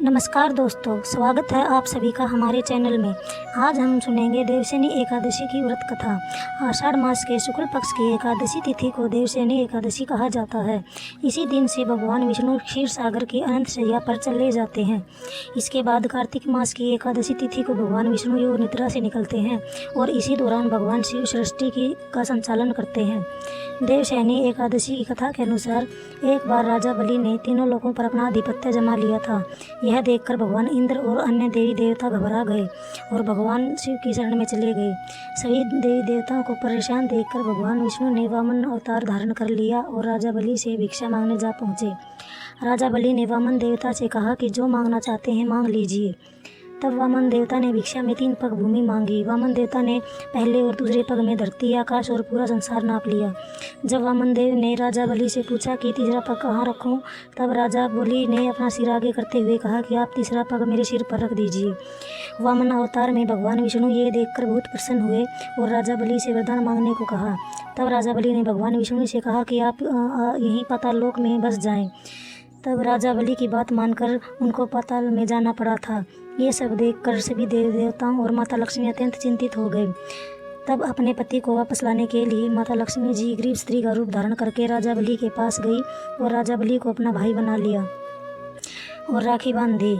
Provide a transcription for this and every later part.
नमस्कार दोस्तों, स्वागत है आप सभी का हमारे चैनल में। आज हम सुनेंगे देवशयनी एकादशी की व्रत कथा। आषाढ़ मास के शुक्ल पक्ष की एकादशी तिथि को देवशयनी एकादशी कहा जाता है। इसी दिन से भगवान विष्णु क्षीर सागर की अनंत शैया पर चले जाते हैं। इसके बाद कार्तिक मास की एकादशी तिथि को भगवान विष्णु योग निद्रा से निकलते हैं और इसी दौरान भगवान शिव सृष्टि का संचालन करते हैं। देवशयनी एकादशी की कथा के अनुसार एक बार राजा बलि ने तीनों लोकों पर अपना आधिपत्य जमा लिया था। यह देखकर भगवान इंद्र और अन्य देवी देवता घबरा गए और भगवान शिव की शरण में चले गए। सभी देवी देवताओं को परेशान देखकर भगवान विष्णु ने वामन अवतार धारण कर लिया और राजा बलि से भिक्षा मांगने जा पहुँचे। राजा बलि ने वामन देवता से कहा कि जो मांगना चाहते हैं मांग लीजिए। तब वामन देवता ने भिक्षा में 3 पग भूमि मांगी। वामन देवता ने पहले और दूसरे पग में धरती, आकाश और पूरा संसार नाप लिया। जब वामन देव ने राजा बलि से पूछा कि तीसरा पग कहाँ रखूं, तब राजा बलि ने अपना सिर आगे करते हुए कहा कि आप तीसरा पग मेरे सिर पर रख दीजिए। वामन अवतार में भगवान विष्णु ये देखकर बहुत प्रसन्न हुए और राजा बलि से वरदान मांगने को कहा। तब राजा बलि ने भगवान विष्णु से कहा कि आप यहीं पाताल लोक में बस जाएं। तब राजा बलि की बात मानकर उनको पाताल में जाना पड़ा था। ये सब देखकर सभी देवी देवताओं और माता लक्ष्मी अत्यंत चिंतित हो गए। तब अपने पति को वापस लाने के लिए माता लक्ष्मी जी गरीब स्त्री का रूप धारण करके राजा बलि के पास गई और राजा बलि को अपना भाई बना लिया और राखी बांध दी।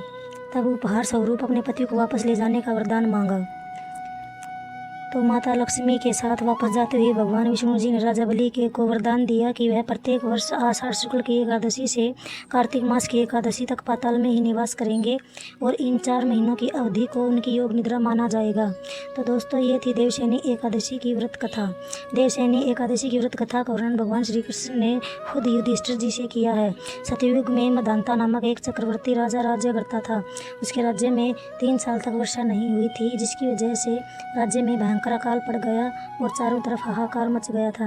तब उपहार स्वरूप अपने पति को वापस ले जाने का वरदान मांगा। तो माता लक्ष्मी के साथ वापस जाते हुए भगवान विष्णु जी ने राजा बलि को वरदान दिया कि वह प्रत्येक वर्ष आषाढ़ शुक्ल की एकादशी से कार्तिक मास की एकादशी तक पाताल में ही निवास करेंगे और इन 4 महीनों की अवधि को उनकी योग निद्रा माना जाएगा। तो दोस्तों, ये थी देवशयनी एकादशी की व्रत कथा। देवशयनी एकादशी की व्रत कथा का वर्णन भगवान श्री कृष्ण ने खुद युधिष्ठिर जी से किया है। सतयुग में मदांता नामक एक चक्रवर्ती राजा राज्य करता था। उसके राज्य में 3 साल तक वर्षा नहीं हुई थी, जिसकी वजह से राज्य में भयंकर अकाल पड़ गया और चारों तरफ हाहाकार मच गया था।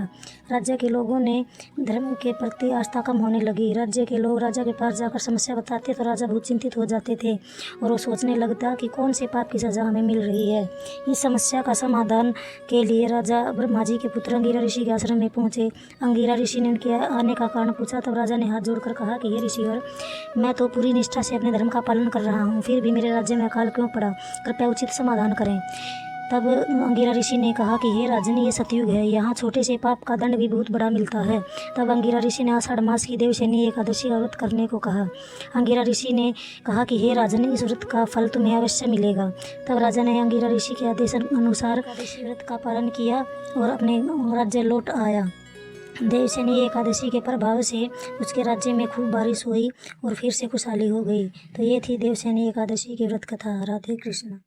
राज्य के लोगों ने धर्म के प्रति आस्था कम होने लगी। राज्य के लोग राजा के पास जाकर समस्या बताते तो राजा बहुत चिंतित हो जाते थे और वो सोचने लगता कि कौन से पाप की सजा हमें मिल रही है। इस समस्या का समाधान के लिए राजा ब्रह्मा जी के पुत्र अंगिरा ऋषि के आश्रम में पहुंचे। अंगिरा ऋषि ने उनके आने का कारण पूछा। तब राजा ने हाथ जोड़कर कहा कि हे ऋषिवर, मैं तो पूरी निष्ठा से अपने धर्म का पालन कर रहा हूँ, फिर भी मेरे राज्य में अकाल क्यों पड़ा? कृपया उचित समाधान करें। तब अंगिरा ऋषि ने कहा कि हे राजन, ये सतयुग है, यहाँ छोटे से पाप का दंड भी बहुत बड़ा मिलता है। तब अंगिरा ऋषि ने आषाढ़ मास की देवशयनी एकादशी का व्रत करने को कहा। अंगिरा ऋषि ने कहा कि हे राजन, इस व्रत का फल तुम्हें अवश्य मिलेगा। तब राजा ने अंगिरा ऋषि के आदेश अनुसार एकादशी व्रत का पालन किया और अपने राज्य लौट आया। देवशयनी एकादशी के प्रभाव से उसके राज्य में खूब बारिश हुई और फिर से खुशहाली हो गई। तो ये थी देवशयनी एकादशी की व्रत कथा। राधे कृष्ण।